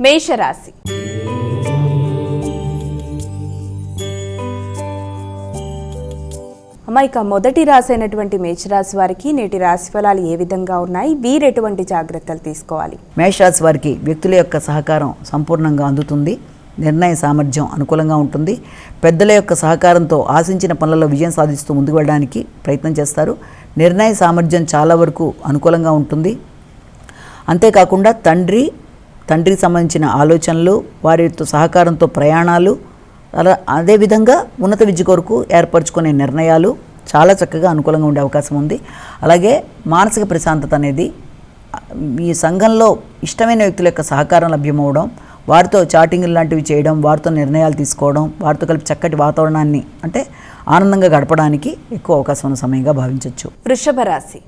మేషరాశి అమ్మాయిక మొదటి రాశి అయినటువంటి మేషరాశి వారికి నేటి రాశి ఫలాలు ఏ విధంగా ఉన్నాయి, వీరు ఎటువంటి జాగ్రత్తలు తీసుకోవాలి? మేషరాశి వారికి వ్యక్తుల యొక్క సహకారం సంపూర్ణంగా అందుతుంది. నిర్ణయ సామర్థ్యం అనుకూలంగా ఉంటుంది. పెద్దల యొక్క సహకారంతో ఆశించిన పనులలో విజయం సాధిస్తూ ముందుకు వెళ్ళడానికి ప్రయత్నం చేస్తారు. నిర్ణయ సామర్థ్యం చాలా వరకు అనుకూలంగా ఉంటుంది. అంతేకాకుండా తండ్రికి సంబంధించిన ఆలోచనలు, వారితో సహకారంతో ప్రయాణాలు, అదేవిధంగా ఉన్నత విద్య కొరకు ఏర్పరచుకునే నిర్ణయాలు చాలా చక్కగా అనుకూలంగా ఉండే అవకాశం ఉంది. అలాగే మానసిక ప్రశాంతత అనేది ఈ సంఘంలో ఇష్టమైన వ్యక్తుల యొక్క సహకారం లభ్యమవడం, వారితో చాటింగ్లు లాంటివి చేయడం, వారితో నిర్ణయాలు తీసుకోవడం, వారితో కలిపి చక్కటి వాతావరణాన్ని అంటే ఆనందంగా గడపడానికి ఎక్కువ అవకాశం ఉన్న సమయంగా భావించవచ్చు. వృషభ రాశి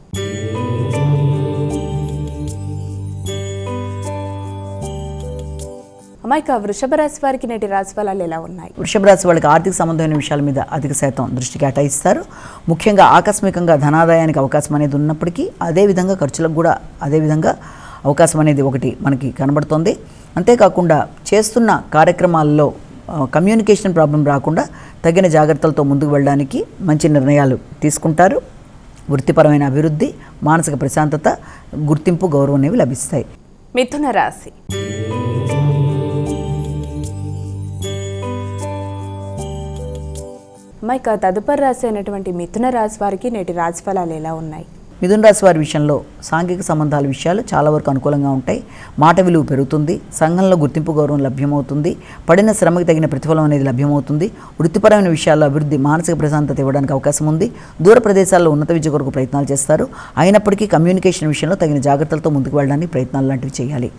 అమ్మాయిక వృషభ రాశి వారికి నేటి రాశి ఫలాలు ఎలా ఉన్నాయి? వృషభ రాశి వాళ్ళకి ఆర్థిక సంబంధమైన విషయాల మీద అధిక శాతం దృష్టి కేటాయిస్తారు. ముఖ్యంగా ఆకస్మికంగా ధనాదాయానికి అవకాశం అనేది ఉన్నప్పటికీ అదేవిధంగా ఖర్చులకు కూడా అదేవిధంగా అవకాశం అనేది ఒకటి మనకి కనబడుతుంది. అంతేకాకుండా చేస్తున్న కార్యక్రమాల్లో కమ్యూనికేషన్ ప్రాబ్లం రాకుండా తగిన జాగ్రత్తలతో ముందుకు వెళ్ళడానికి మంచి నిర్ణయాలు తీసుకుంటారు. వృత్తిపరమైన అభివృద్ధి, మానసిక ప్రశాంతత, గుర్తింపు, గౌరవం అనేవి లభిస్తాయి. మిథున రాశి అమ్మాయిక తదుపరి రాశి అయినటువంటి మిథున రాశి వారికి నేటి రాశి ఫలాలు ఎలా ఉన్నాయి? మిథున రాశి వారి విషయంలో సాంఘిక సంబంధాల విషయాలు చాలా వరకు అనుకూలంగా ఉంటాయి. మాట విలువ పెరుగుతుంది. సంఘంలో గుర్తింపు, గౌరవం లభ్యమవుతుంది. పడిన శ్రమకి తగిన ప్రతిఫలం అనేది లభ్యమవుతుంది. వృత్తిపరమైన విషయాల్లో అభివృద్ధి, మానసిక ప్రశాంతత ఇవ్వడానికి అవకాశం ఉంది. దూర ప్రదేశాల్లో ఉన్నత విద్య కొరకు ప్రయత్నాలు చేస్తారు. అయినప్పటికీ కమ్యూనికేషన్ విషయంలో తగిన జాగ్రత్తలతో ముందుకు వెళ్ళడానికి ప్రయత్నాలు లాంటివి చేయాలి.